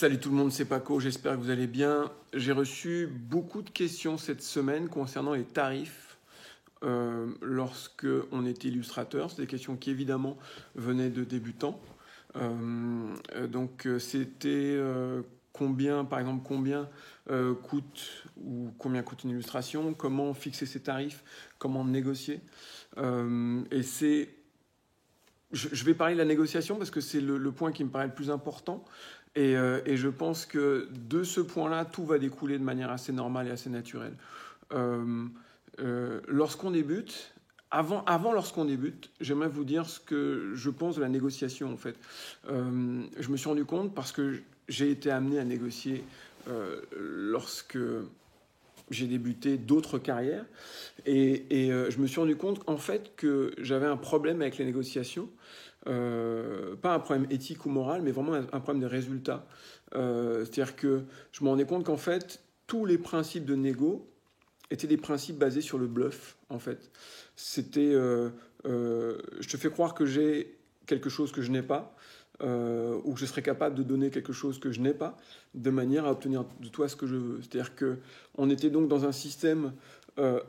Salut tout le monde, c'est Paco, j'espère que vous allez bien. J'ai reçu beaucoup de questions cette semaine concernant les tarifs lorsque on était illustrateur. C'est des questions qui évidemment venaient de débutants. C'était combien, par exemple, coûte ou combien coûte une illustration, comment fixer ses tarifs, comment négocier. Je vais parler de la négociation parce que c'est le point qui me paraît le plus important. Et je pense que de ce point-là, tout va découler de manière assez normale et assez naturelle. Lorsqu'on débute, lorsqu'on débute, j'aimerais vous dire ce que je pense de la négociation en fait. Je me suis rendu compte parce que j'ai été amené à négocier lorsque j'ai débuté d'autres carrières et je me suis rendu compte en fait que j'avais un problème avec les négociations. Pas un problème éthique ou moral, mais vraiment un problème de résultat. C'est-à-dire que je me rendais compte qu'en fait, tous les principes de négo étaient des principes basés sur le bluff, en fait. C'était, je te fais croire que j'ai quelque chose que je n'ai pas, ou que je serais capable de donner quelque chose que je n'ai pas, de manière à obtenir de toi ce que je veux. C'est-à-dire qu'on était donc dans un système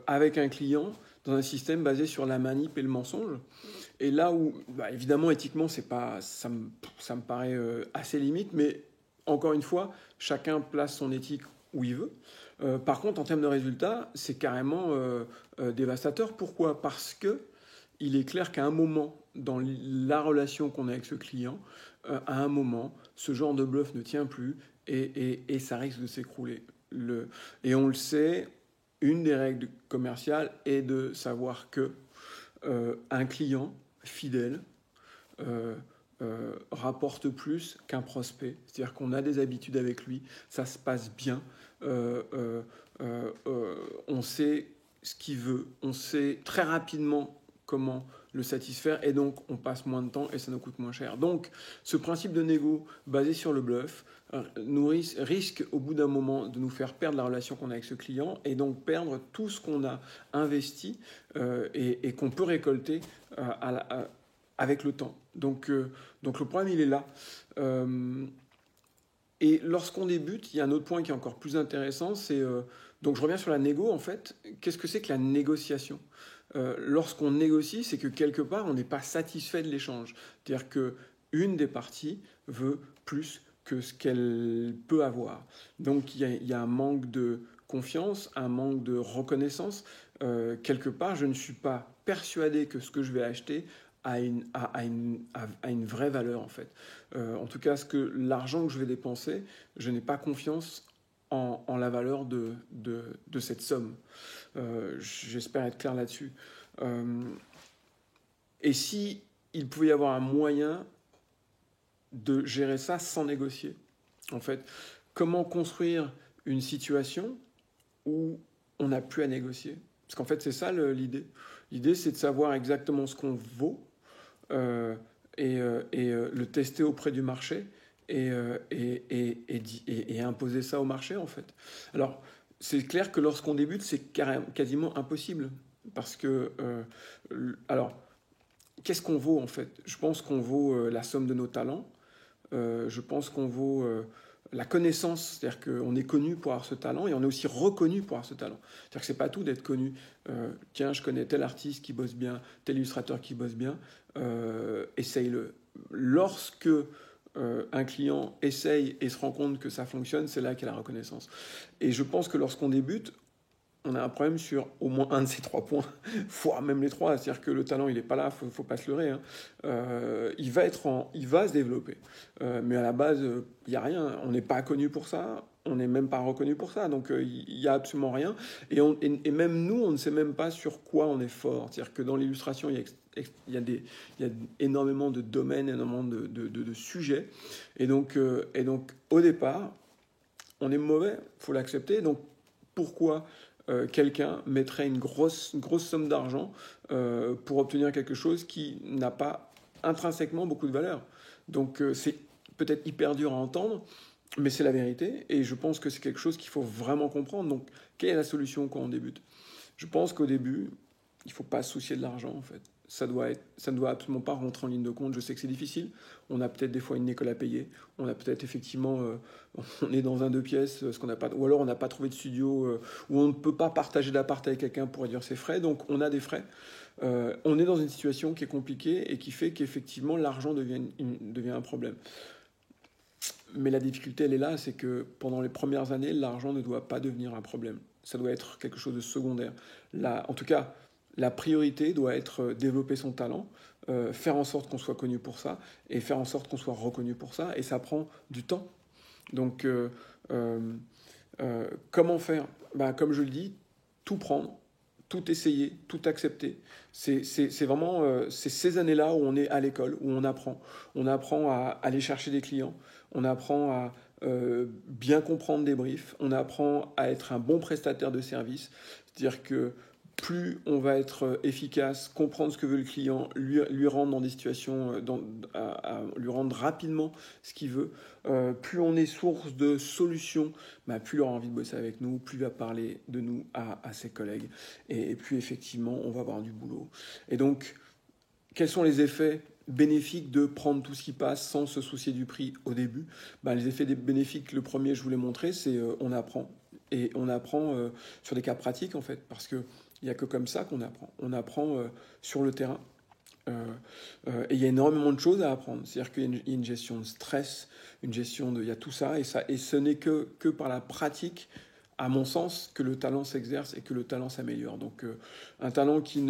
avec un client, dans un système basé sur la manip et le mensonge. Et là où, évidemment, éthiquement, ça me paraît assez limite, mais encore une fois, chacun place son éthique où il veut. Par contre, en termes de résultats, c'est carrément dévastateur. Pourquoi ? Parce que il est clair qu'à un moment, dans la relation qu'on a avec ce client, à un moment, ce genre de bluff ne tient plus et ça risque de s'écrouler. Et on le sait, une des règles commerciales est de savoir que un client fidèle rapporte plus qu'un prospect. C'est-à-dire qu'on a des habitudes avec lui, ça se passe bien, on sait ce qu'il veut, on sait très rapidement comment le satisfaire et donc on passe moins de temps et ça nous coûte moins cher. Donc ce principe de négo basé sur le bluff risque au bout d'un moment de nous faire perdre la relation qu'on a avec ce client et donc perdre tout ce qu'on a investi et qu'on peut récolter avec le temps. Donc le problème il est là. Et lorsqu'on débute, il y a un autre point qui est encore plus intéressant, c'est donc je reviens sur la négo en fait. Qu'est-ce que c'est que la négociation ? Lorsqu'on négocie, c'est que quelque part on n'est pas satisfait de l'échange. C'est-à-dire qu'une des parties veut plus que ce qu'elle peut avoir. Donc il y a un manque de confiance, un manque de reconnaissance. Quelque part, je ne suis pas persuadé que ce que je vais acheter a une vraie valeur en fait. En tout cas, l'argent que je vais dépenser, je n'ai pas confiance en la valeur de cette somme. J'espère être clair là-dessus. Et si il pouvait y avoir un moyen de gérer ça sans négocier, en fait, comment construire une situation où on n'a plus à négocier ? Parce qu'en fait, c'est ça l'idée. L'idée, c'est de savoir exactement ce qu'on vaut et le tester auprès du marché et imposer ça au marché, en fait. Alors, c'est clair que lorsqu'on débute, c'est quasiment impossible. Parce que, alors, qu'est-ce qu'on vaut, en fait ? Je pense qu'on vaut la somme de nos talents. Je pense qu'on vaut la connaissance, c'est-à-dire qu'on est connu pour avoir ce talent et on est aussi reconnu pour avoir ce talent. C'est-à-dire que c'est pas tout d'être connu. Tiens, je connais tel artiste qui bosse bien, tel illustrateur qui bosse bien, essaye-le. Lorsque un client essaye et se rend compte que ça fonctionne, c'est là qu'il y a la reconnaissance. Et je pense que lorsqu'on débute, on a un problème sur au moins un de ces 3 points, voire même les 3. C'est-à-dire que le talent, il n'est pas là, faut pas se leurrer. Hein. Il va se développer. Mais à la base, il n'y a rien. On n'est pas connu pour ça. On n'est même pas reconnu pour ça. Donc, il n'y a absolument rien. Et même nous, on ne sait même pas sur quoi on est fort. C'est-à-dire que dans l'illustration, il y a énormément de domaines, énormément de sujets. Et donc, au départ, on est mauvais. Il faut l'accepter. Donc, pourquoi quelqu'un mettrait une grosse somme d'argent pour obtenir quelque chose qui n'a pas intrinsèquement beaucoup de valeur. Donc c'est peut-être hyper dur à entendre, mais c'est la vérité, et je pense que c'est quelque chose qu'il faut vraiment comprendre. Donc quelle est la solution quand on débute ? Je pense qu'au début, il ne faut pas se soucier de l'argent en fait. ça ne doit absolument pas rentrer en ligne de compte. Je sais que c'est difficile. On a peut-être des fois une école à payer. On a peut-être effectivement, on est dans un 2 pièces, ce qu'on n'a pas, ou alors on n'a pas trouvé de studio, ou on ne peut pas partager d'appart avec quelqu'un pour réduire ses frais. Donc on a des frais. On est dans une situation qui est compliquée et qui fait qu'effectivement l'argent devient un problème. Mais la difficulté, elle est là, c'est que pendant les premières années, l'argent ne doit pas devenir un problème. Ça doit être quelque chose de secondaire. En tout cas, la priorité doit être développer son talent, faire en sorte qu'on soit connu pour ça, et faire en sorte qu'on soit reconnu pour ça, et ça prend du temps. Donc, comment faire? Comme je le dis, tout prendre, tout essayer, tout accepter. C'est vraiment c'est ces années-là où on est à l'école, où on apprend. On apprend à aller chercher des clients, on apprend à bien comprendre des briefs, on apprend à être un bon prestataire de service. C'est-à-dire que plus on va être efficace, comprendre ce que veut le client, lui rendre dans des situations, lui rendre rapidement ce qu'il veut, plus on est source de solutions, plus il aura envie de bosser avec nous, plus il va parler de nous à ses collègues, et plus effectivement on va avoir du boulot. Et donc, quels sont les effets bénéfiques de prendre tout ce qui passe sans se soucier du prix au début? Les effets bénéfiques, le premier, je vous l'ai montré, c'est on apprend. Et on apprend sur des cas pratiques, en fait, parce qu'il n'y a que comme ça qu'on apprend. On apprend sur le terrain. Et il y a énormément de choses à apprendre. C'est-à-dire qu'il y a une gestion de stress, une gestion de... Il y a tout ça, et ce n'est que par la pratique, à mon sens, que le talent s'exerce et que le talent s'améliore. Donc un talent qui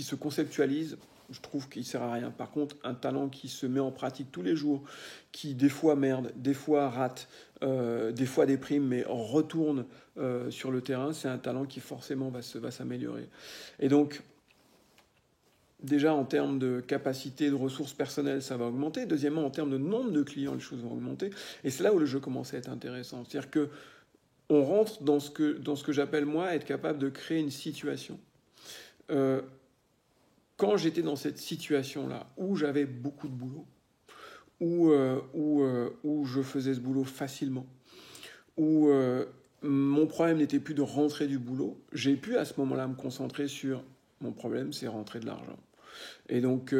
se conceptualise, je trouve qu'il ne sert à rien. Par contre, un talent qui se met en pratique tous les jours, qui des fois merde, des fois rate, des fois déprime, mais retourne sur le terrain, c'est un talent qui forcément va s'améliorer. Et donc, déjà, en termes de capacité, de ressources personnelles, ça va augmenter. Deuxièmement, en termes de nombre de clients, les choses vont augmenter. Et c'est là où le jeu commence à être intéressant. C'est-à-dire que on rentre dans ce que j'appelle, moi, être capable de créer une situation. Quand j'étais dans cette situation-là, où j'avais beaucoup de boulot, où je faisais ce boulot facilement, où mon problème n'était plus de rentrer du boulot, j'ai pu à ce moment-là me concentrer sur mon problème, c'est rentrer de l'argent. Et donc,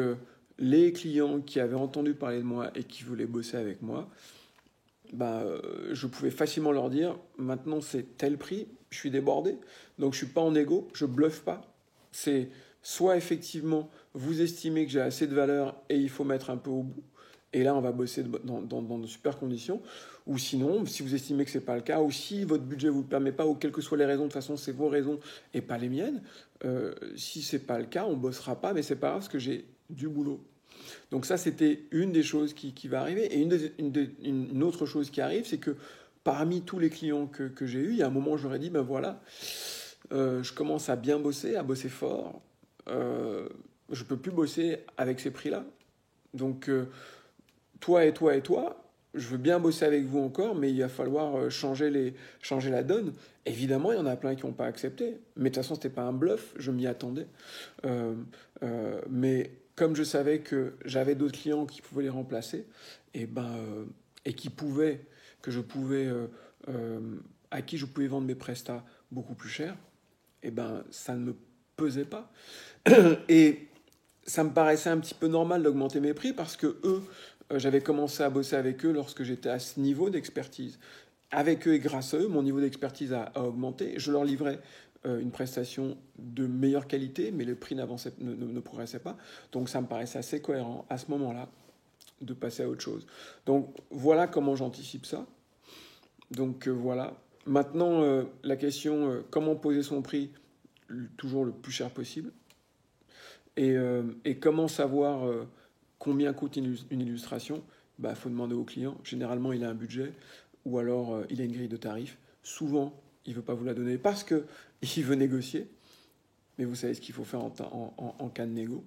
les clients qui avaient entendu parler de moi et qui voulaient bosser avec moi, je pouvais facilement leur dire, maintenant c'est tel prix, je suis débordé, donc je suis pas en égo, je bluffe pas. C'est soit effectivement vous estimez que j'ai assez de valeur et il faut mettre un peu au bout, et là on va bosser dans de super conditions, ou sinon si vous estimez que c'est pas le cas, ou si votre budget vous le permet pas, ou quelles que soient les raisons, de toute façon c'est vos raisons et pas les miennes, si c'est pas le cas, on bossera pas, mais c'est pas grave parce que j'ai du boulot. Donc ça, c'était une des choses qui va arriver. Et une autre chose qui arrive, c'est que parmi tous les clients que j'ai eus, il y a un moment où j'aurais dit, voilà, je commence à bien bosser, à bosser fort. Je peux plus bosser avec ces prix-là. Donc, toi et toi et toi, je veux bien bosser avec vous encore, mais il va falloir changer la donne. Évidemment, il y en a plein qui n'ont pas accepté. Mais de toute façon, ce n'était pas un bluff, je m'y attendais. Mais comme je savais que j'avais d'autres clients qui pouvaient les remplacer, et à qui je pouvais vendre mes prestats beaucoup plus cher, ça ne me pesait pas. Et ça me paraissait un petit peu normal d'augmenter mes prix parce que j'avais commencé à bosser avec eux lorsque j'étais à ce niveau d'expertise. Avec eux et grâce à eux, mon niveau d'expertise a augmenté. Je leur livrais une prestation de meilleure qualité, mais le prix ne progressait pas. Donc ça me paraissait assez cohérent à ce moment-là de passer à autre chose. Donc voilà comment j'anticipe ça. Donc voilà. Maintenant, la question, comment poser son prix toujours le plus cher possible, et comment savoir combien coûte une illustration. Faut demander au client. Généralement, il a un budget ou alors il a une grille de tarifs. Souvent, il ne veut pas vous la donner parce qu'il veut négocier. Mais vous savez ce qu'il faut faire en cas de négo.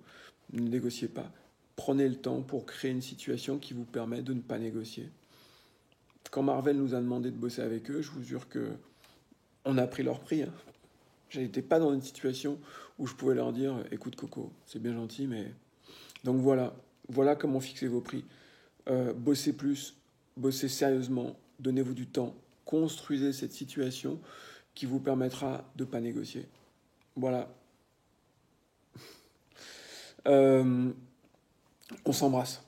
Ne négociez pas. Prenez le temps pour créer une situation qui vous permet de ne pas négocier. Quand Marvel nous a demandé de bosser avec eux, je vous jure qu'on a pris leur prix. Je n'étais pas dans une situation où je pouvais leur dire « Écoute Coco, c'est bien gentil, mais... » Donc voilà comment fixer vos prix. Bossez plus, bossez sérieusement, donnez-vous du temps, construisez cette situation qui vous permettra de ne pas négocier. Voilà. On s'embrasse.